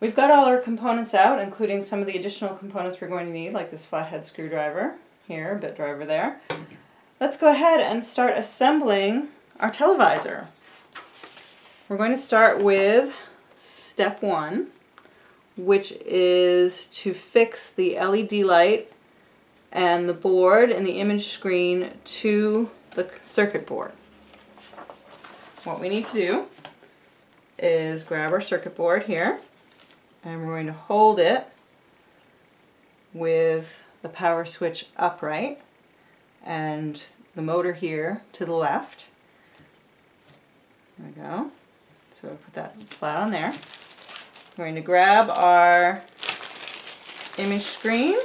We've got all our components out, including some of the additional components we're going to need, like this flathead screwdriver here, bit driver there. Let's go ahead and start assembling our televisor. We're going to start with step 1, which is to fix the LED light and the board and the image screen to the circuit board. What we need to do is grab our circuit board here, and we're going to hold it with the power switch upright and the motor here to the left. There we go. So put that flat on there. We're going to grab our image screen,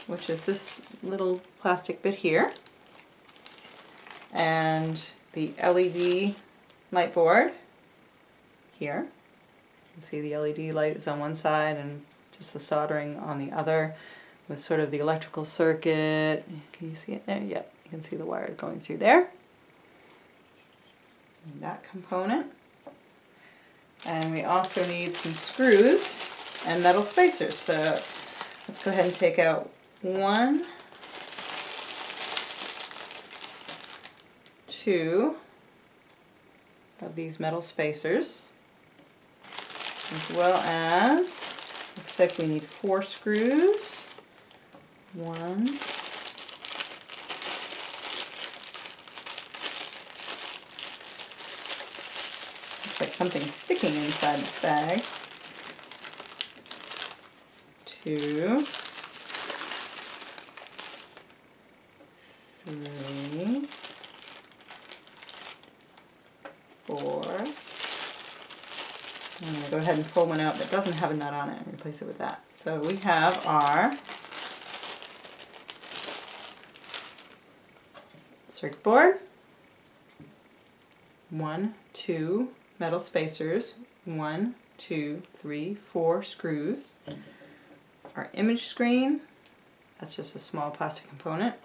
which is this little plastic bit here, and the LED light board here. You can see the LED light is on one side and just the soldering on the other with sort of the electrical circuit. Can you see it there? Yep, you can see the wire going through there. And that component. And we also need some screws and metal spacers. So let's go ahead and take out 1, 2 of these metal spacers, as well as, looks like we need 4 screws. 1, looks like something's sticking inside this bag. 2, 3, 4. I'm going to go ahead and pull one out that doesn't have a nut on it and replace it with that. So we have our circuit board, 1, 2 metal spacers, 1, 2, 3, 4 screws, our image screen, that's just a small plastic component,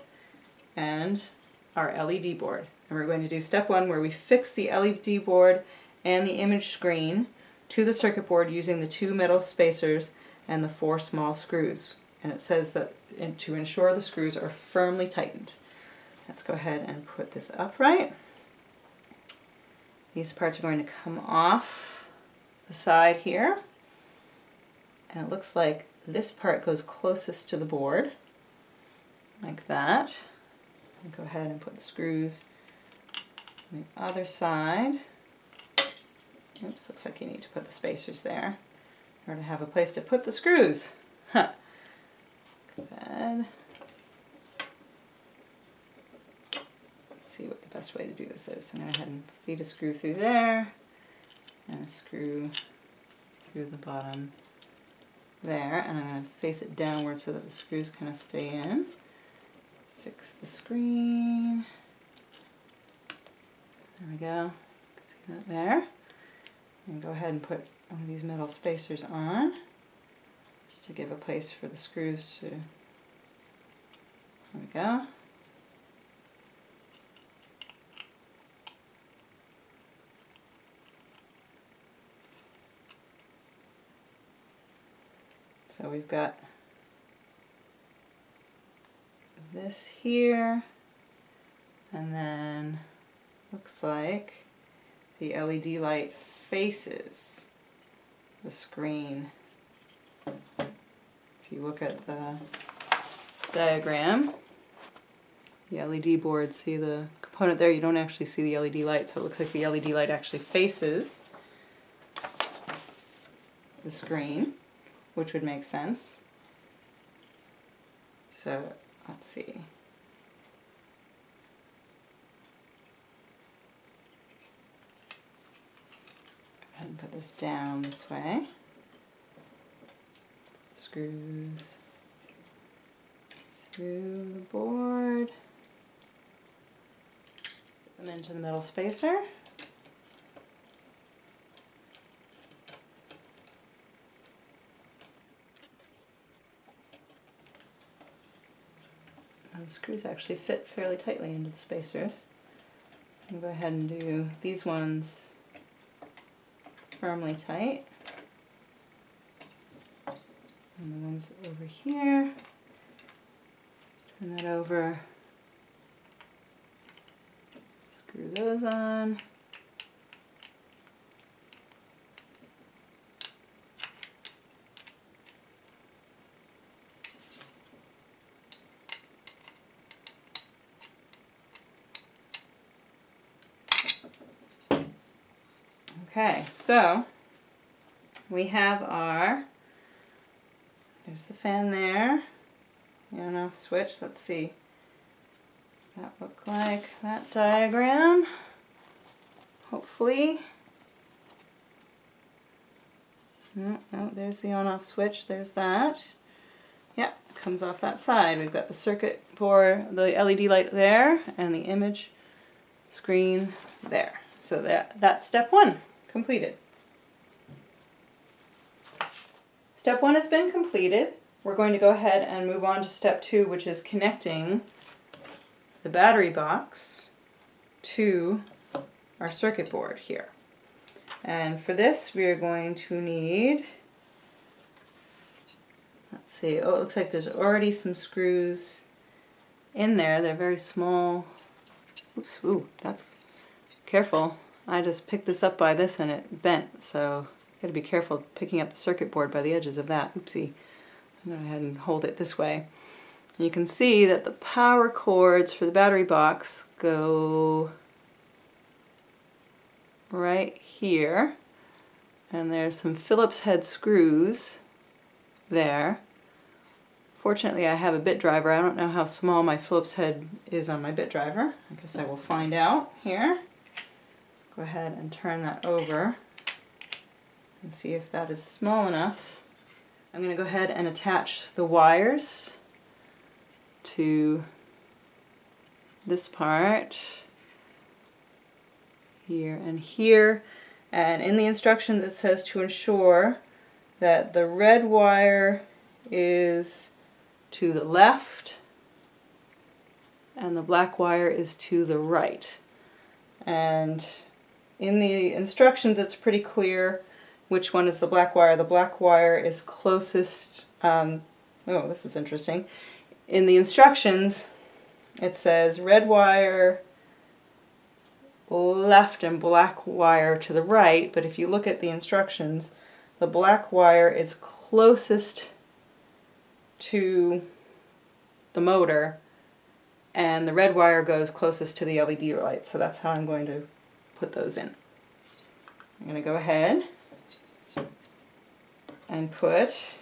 and our LED board. And we're going to do step 1 where we fix the LED board and the image screen to the circuit board using the 2 metal spacers and the 4 small screws. And it says that to ensure the screws are firmly tightened. Let's go ahead and put this upright. These parts are going to come off the side here. And it looks like this part goes closest to the board, like that. I'll go ahead and put the screws on the other side. Oops, looks like you need to put the spacers there in order to have a place to put the screws. Huh. Go ahead. Let's see what the best way to do this is. I'm going to go ahead and feed a screw through there, and a screw through the bottom there, and I'm going to face it downward so that the screws kind of stay in. Fix the screen. There we go. See that there? And go ahead and put one of these metal spacers on, just to give a place for the screws to, there we go. So we've got this here, and then looks like the LED light faces the screen. If you look at the diagram, the LED board, see the component there, you don't actually see the LED light, so it looks like the LED light actually faces the screen, which would make sense. So let's see. Go ahead and put this down this way. Screws through the board. Put them into the metal spacer. And the screws actually fit fairly tightly into the spacers. I'm going to go ahead and do these ones firmly tight. And the ones over here, turn that over, screw those on. Okay, so we have our, there's the fan there, the on-off switch. Let's see, that look like that diagram, hopefully. No, there's the on-off switch, there's that. Yeah, it comes off that side. We've got the circuit board, the LED light there, and the image screen there. So that's step one completed. Step one has been completed. We're going to go ahead and move on to step two, which is connecting the battery box to our circuit board here. And for this, we are going to need, let's see, oh, it looks like there's already some screws in there. They're very small. Oops, ooh, that's careful. I just picked this up by this and it bent, so got to be careful picking up the circuit board by the edges of that. Oopsie. I'm going to go ahead and hold it this way. And you can see that the power cords for the battery box go right here, and there's some Phillips head screws there. Fortunately, I have a bit driver. I don't know how small my Phillips head is on my bit driver. I guess I will find out here. Go ahead and turn that over and see if that is small enough. I'm going to go ahead and attach the wires to this part here and here. And in the instructions it says to ensure that the red wire is to the left and the black wire is to the right. And in the instructions it's pretty clear which one is the black wire. The black wire is closest, oh, this is interesting. In the instructions it says red wire left and black wire to the right, but if you look at the instructions, the black wire is closest to the motor and the red wire goes closest to the LED light. So that's how I'm going to put those in. I'm going to go ahead and put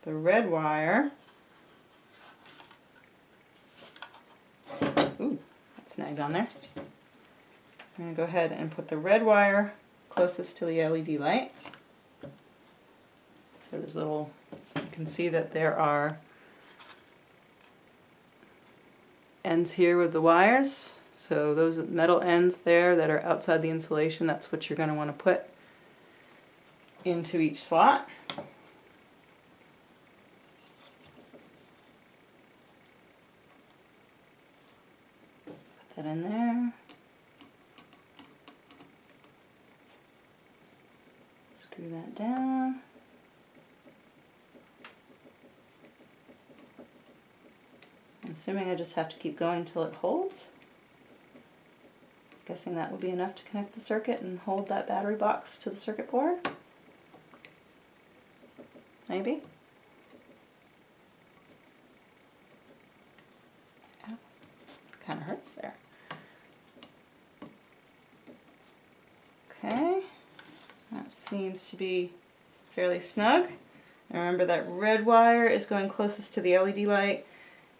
the red wire, ooh, that snagged on there. I'm going to go ahead and put the red wire closest to the LED light. So there's little, you can see that there are ends here with the wires. So those metal ends there that are outside the insulation, that's what you're going to want to put into each slot. Put that in there. Screw that down. I'm assuming I just have to keep going till it holds. Guessing that will be enough to connect the circuit and hold that battery box to the circuit board. Maybe. Oh, kind of hurts there. Okay, that seems to be fairly snug. And remember that red wire is going closest to the LED light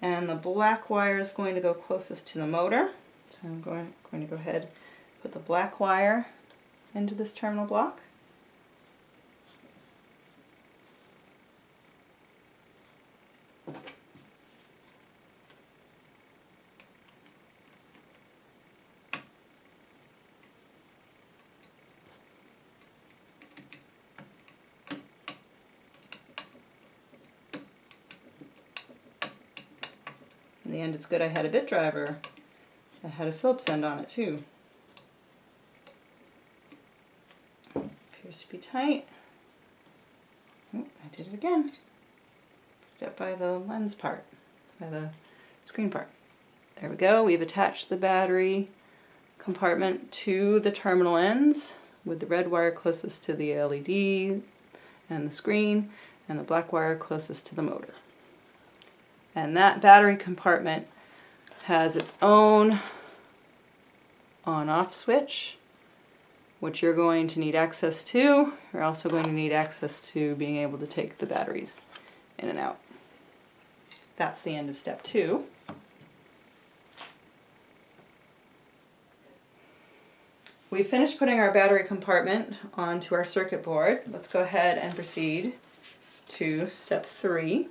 and the black wire is going to go closest to the motor. So I'm going to go ahead and put the black wire into this terminal block. In the end, it's good I had a bit driver. I had a Phillips end on it too. Appears to be tight. Oh, I did it again. Picked up by the lens part, by the screen part. There we go. We've attached the battery compartment to the terminal ends with the red wire closest to the LED and the screen, and the black wire closest to the motor. And that battery compartment has its own on-off switch, which you're going to need access to. You're also going to need access to being able to take the batteries in and out. That's the end of step 2. We finished putting our battery compartment onto our circuit board. Let's go ahead and proceed to step 3,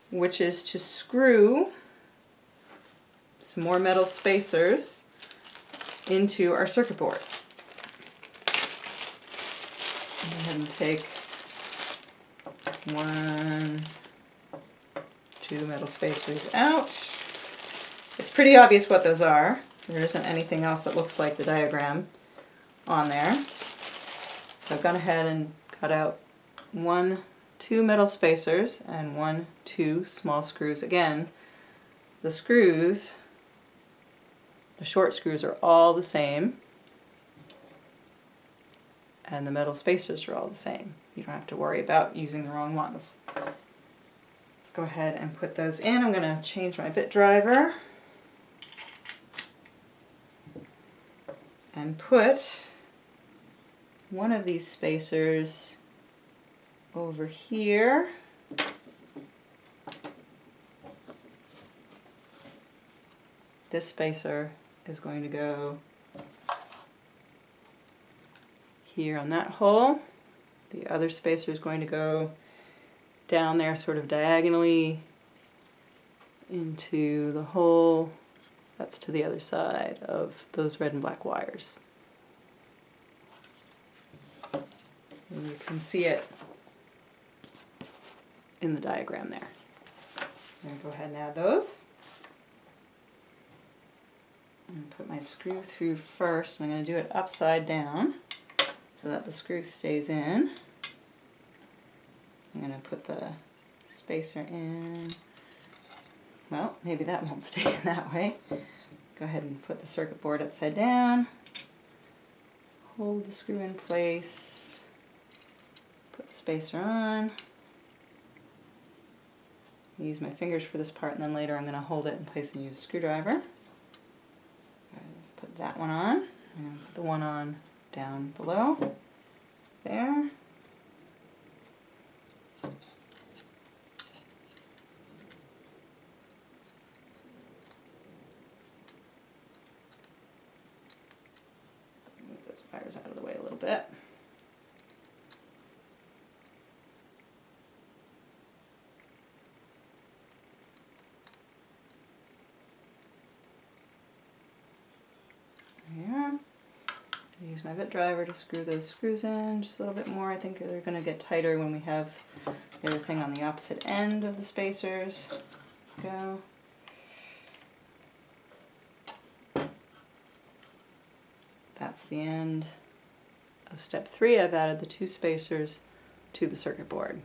which is to screw some more metal spacers into our circuit board. Go ahead and take 1, 2 metal spacers out. It's pretty obvious what those are. There isn't anything else that looks like the diagram on there. So I've gone ahead and cut out 1, 2 metal spacers and 1, 2 small screws. Again, the screws, the short screws are all the same, and the metal spacers are all the same. You don't have to worry about using the wrong ones. Let's go ahead and put those in. I'm going to change my bit driver and put one of these spacers over here. This spacer is going to go here on that hole. The other spacer is going to go down there sort of diagonally into the hole that's to the other side of those red and black wires. And you can see it in the diagram there. I'm going to go ahead and add those. And put my screw through first. I'm going to do it upside down so that the screw stays in. I'm going to put the spacer in. Well, maybe that won't stay in that way. Go ahead and put the circuit board upside down. Hold the screw in place. Put the spacer on. Use my fingers for this part, and then later I'm going to hold it in place and use a screwdriver. Put that one on, and put the one on down below. There. Move those wires out of the way a little bit. There. Use my bit driver to screw those screws in just a little bit more. I think they're going to get tighter when we have the other thing on the opposite end of the spacers. Go. That's the end of step 3. I've added the 2 spacers to the circuit board.